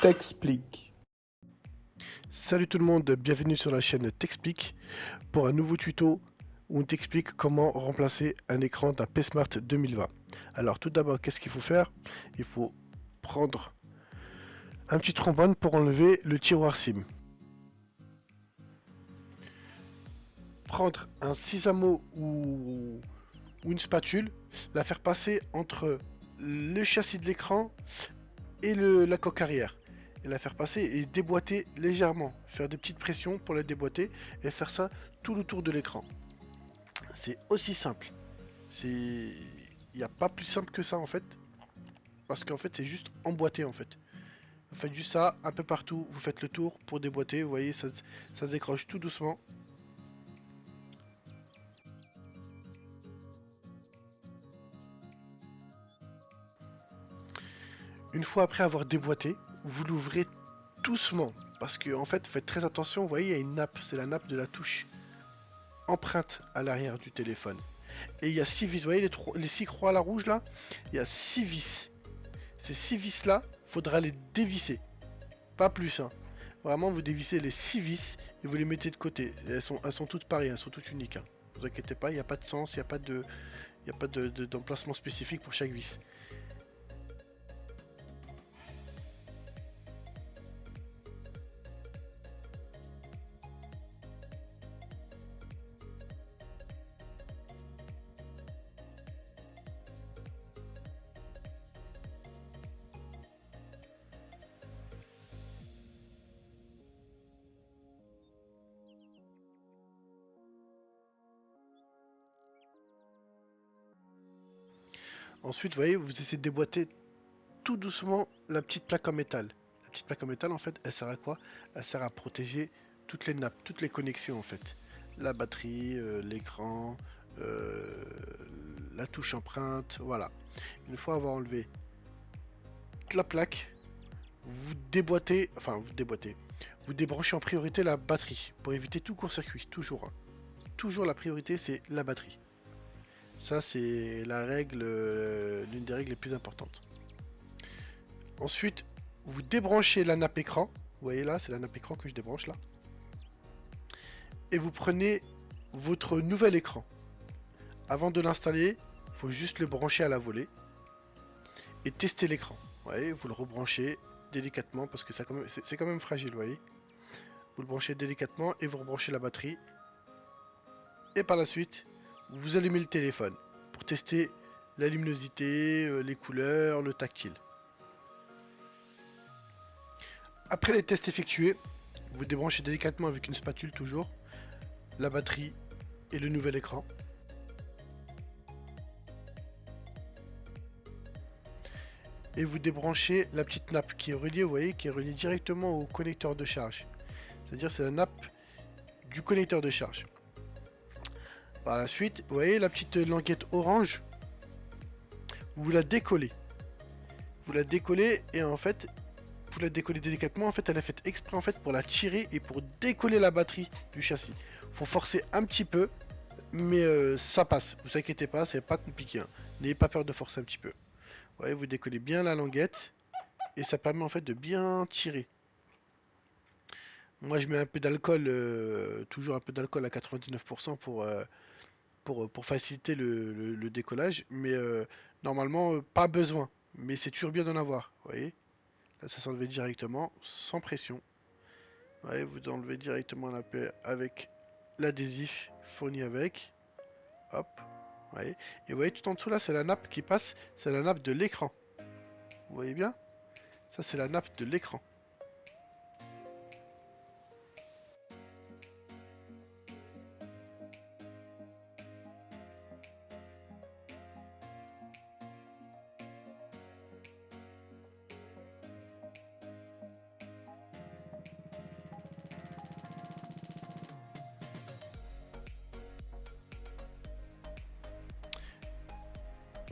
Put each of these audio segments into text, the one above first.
T'explique. Salut tout le monde, bienvenue sur la chaîne T'explique pour un nouveau tuto où on t'explique comment remplacer un écran d'un P-Smart 2020. Alors tout d'abord, qu'est-ce qu'il faut faire? Il faut prendre un petit trombone pour enlever le tiroir SIM. Prendre un cisaillement ou une spatule, la faire passer entre le châssis de l'écran et la coque arrière. Et la faire passer et déboîter légèrement. Faire des petites pressions pour la déboîter et faire ça tout le tour de l'écran. C'est aussi simple. Il n'y a pas plus simple que ça en fait. Parce qu'en fait c'est juste emboîter en fait. Vous faites juste ça un peu partout. Vous faites le tour pour déboîter. Vous voyez ça se décroche tout doucement. Une fois après avoir déboîté, vous l'ouvrez doucement. Parce que en fait faites très attention. Vous voyez il y a une nappe. C'est la nappe de la touche empreinte à l'arrière du téléphone. Et il y a 6 vis, vous voyez les 6 croix à la rouge là? Il y a 6 vis. Ces 6 vis là, faudra les dévisser. Pas plus, hein. Vraiment, vous dévissez les 6 vis et vous les mettez de côté. Elles sont toutes pareilles, elles sont toutes uniques. Hein. Ne vous inquiétez pas, il n'y a pas de sens, il n'y a pas d'emplacement spécifique pour chaque vis. Ensuite, vous voyez, vous essayez de déboîter tout doucement la petite plaque en métal. La petite plaque en métal, en fait, elle sert à quoi? Elle sert à protéger toutes les nappes, toutes les connexions, en fait. La batterie, l'écran, euh, la touche empreinte, voilà. Une fois avoir enlevé la plaque, vous déboîtez, vous débranchez en priorité la batterie pour éviter tout court-circuit, toujours. Hein. Toujours la priorité, c'est la batterie. Ça, c'est la règle, l'une des règles les plus importantes. Ensuite, vous débranchez la nappe écran. Vous voyez là, c'est la nappe écran que je débranche là. Et vous prenez votre nouvel écran. Avant de l'installer, il faut juste le brancher à la volée et tester l'écran. Vous voyez, vous le rebranchez délicatement parce que c'est quand même fragile, vous voyez. Vous le branchez délicatement et vous rebranchez la batterie. Et par la suite, vous allumez le téléphone pour tester la luminosité, les couleurs, le tactile. Après les tests effectués, vous débranchez délicatement avec une spatule toujours la batterie et le nouvel écran. Et vous débranchez la petite nappe qui est reliée, vous voyez, qui est reliée directement au connecteur de charge. C'est-à-dire c'est la nappe du connecteur de charge. Par la suite, vous voyez la petite languette orange, vous la décollez. Vous la décollez et en fait, vous la décollez délicatement. En fait, elle a fait exprès en fait pour la tirer et pour décoller la batterie du châssis. Faut forcer un petit peu, mais ça passe. Vous inquiétez pas, c'est pas compliqué. Hein. N'ayez pas peur de forcer un petit peu. Vous voyez, vous décollez bien la languette et ça permet en fait de bien tirer. Moi, je mets un peu d'alcool, toujours un peu d'alcool à 99% pour faciliter le décollage, mais normalement, pas besoin. Mais c'est toujours bien d'en avoir, vous voyez. Là, ça s'enlève directement, sans pression. Vous voyez, vous enlevez directement la paix avec l'adhésif fourni avec. Hop, vous voyez. Et vous voyez, tout en dessous là, c'est la nappe qui passe, c'est la nappe de l'écran. Vous voyez bien? Ça, c'est la nappe de l'écran.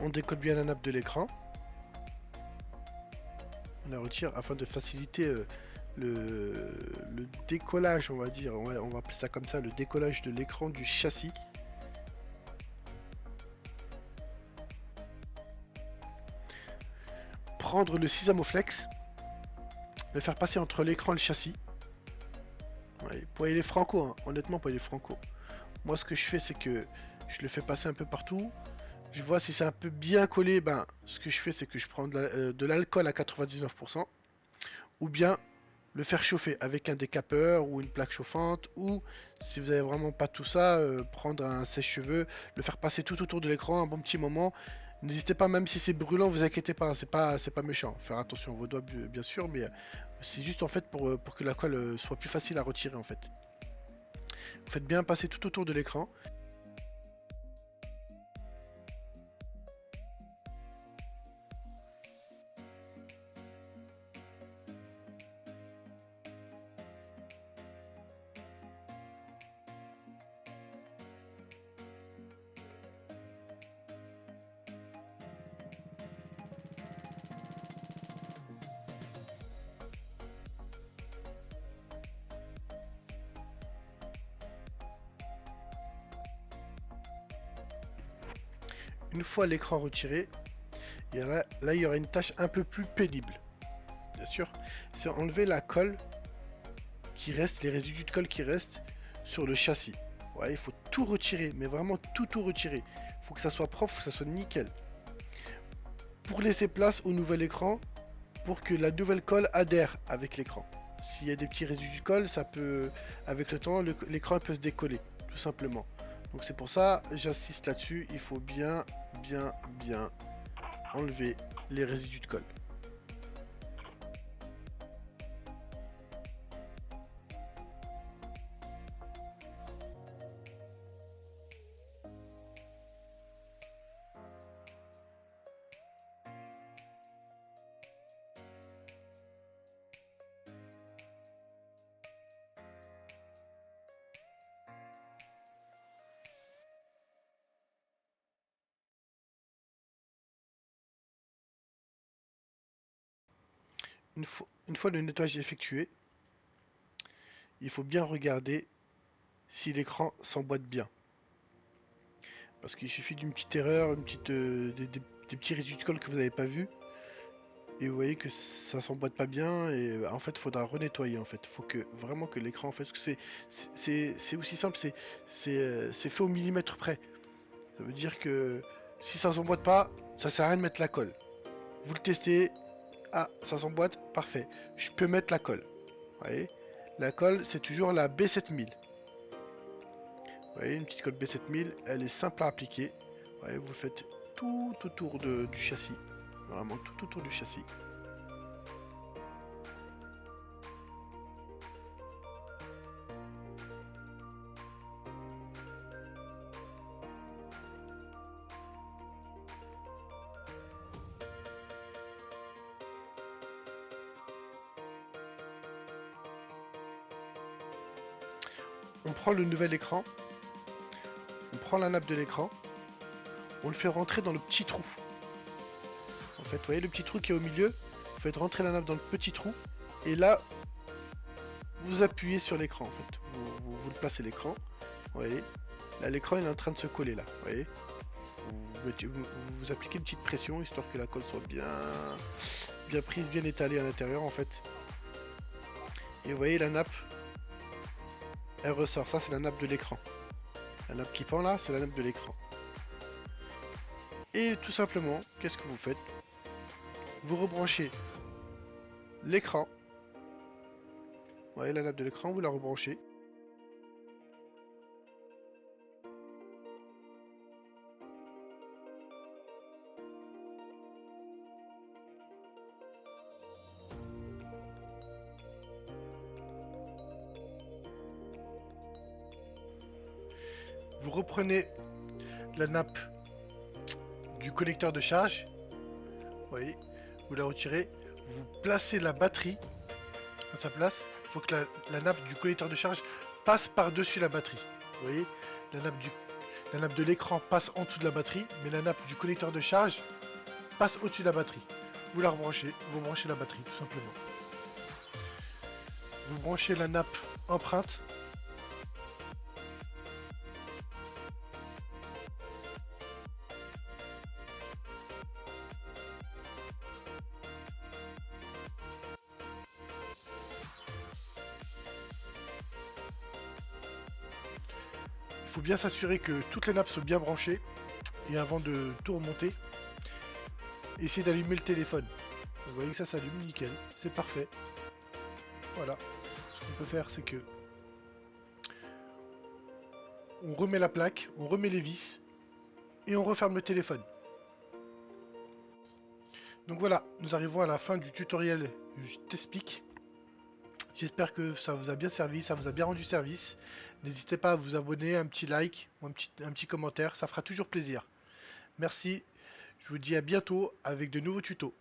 On décolle bien la nappe de l'écran. On la retire afin de faciliter le décollage, on va dire. On va appeler ça comme ça, le décollage de l'écran du châssis. Prendre le Sisamoflex le faire passer entre l'écran et le châssis. Ouais, pour les franco, hein. Honnêtement, pour les franco. Moi, ce que je fais, c'est que je le fais passer un peu partout. Je vois si c'est un peu bien collé. Ben, ce que je fais, c'est que je prends de l'alcool à 99%. Ou bien le faire chauffer avec un décapeur ou une plaque chauffante. Ou si vous avez vraiment pas tout ça, prendre un sèche-cheveux, le faire passer tout autour de l'écran un bon petit moment. N'hésitez pas, même si c'est brûlant, vous inquiétez pas, hein, c'est pas méchant. Faire attention à vos doigts, bien sûr, mais c'est juste en fait pour que la colle soit plus facile à retirer en fait. Vous faites bien passer tout autour de l'écran. Une fois l'écran retiré, là il y aura une tâche un peu plus pénible. Bien sûr, c'est enlever la colle qui reste, les résidus de colle qui restent sur le châssis. Ouais, il faut tout retirer, mais vraiment tout retirer. Il faut que ça soit propre, faut que ça soit nickel. Pour laisser place au nouvel écran, pour que la nouvelle colle adhère avec l'écran. S'il y a des petits résidus de colle, ça peut, avec le temps, l'écran peut se décoller, tout simplement. Donc c'est pour ça, j'insiste là-dessus, il faut bien enlever les résidus de colle. Une fois le nettoyage effectué, il faut bien regarder si l'écran s'emboîte bien. Parce qu'il suffit d'une petite erreur, des petits résidus de colle que vous n'avez pas vu, et vous voyez que ça s'emboîte pas bien, et en fait il faudra renettoyer en fait. Il faut que vraiment que l'écran, en fait, parce que c'est aussi simple, c'est fait au millimètre près. Ça veut dire que si ça s'emboîte pas, ça sert à rien de mettre la colle. Vous le testez, ah ça s'emboîte, parfait. Je peux mettre la colle. Vous voyez, la colle c'est toujours la B7000. Vous voyez, une petite colle B7000, elle est simple à appliquer. Vous voyez, vous faites tout autour du châssis. Vraiment tout autour du châssis. On prend le nouvel écran, on prend la nappe de l'écran, on le fait rentrer dans le petit trou. En fait, vous voyez le petit trou qui est au milieu, vous faites rentrer la nappe dans le petit trou, et là, vous appuyez sur l'écran. En fait, vous le placez l'écran, vous voyez. Là, l'écran il est en train de se coller là, vous voyez. Vous appliquez une petite pression histoire que la colle soit bien prise, bien étalée à l'intérieur en fait. Et vous voyez la nappe, elle ressort. Ça c'est la nappe de l'écran. La nappe qui pend là, c'est la nappe de l'écran. Et tout simplement, qu'est-ce que vous faites? Vous rebranchez l'écran. Vous voyez la nappe de l'écran, vous la rebranchez. Vous reprenez la nappe du connecteur de charge. Vous voyez, vous la retirez. Vous placez la batterie à sa place. Il faut que la nappe du connecteur de charge passe par-dessus la batterie. Vous voyez, la nappe de l'écran passe en dessous de la batterie, mais la nappe du connecteur de charge passe au-dessus de la batterie. Vous la rebranchez, vous branchez la batterie tout simplement. Vous branchez la nappe empreinte. faut bien s'assurer que toutes les nappes sont bien branchées. Et avant de tout remonter, essayez d'allumer le téléphone. Vous voyez que ça s'allume, nickel, c'est parfait. Voilà, ce qu'on peut faire, c'est que on remet la plaque, on remet les vis et on referme le téléphone. Donc voilà, nous arrivons à la fin du tutoriel Je t'explique. J'espère que ça vous a bien servi, ça vous a bien rendu service. N'hésitez pas à vous abonner, un petit like ou un petit commentaire, ça fera toujours plaisir. Merci, je vous dis à bientôt avec de nouveaux tutos.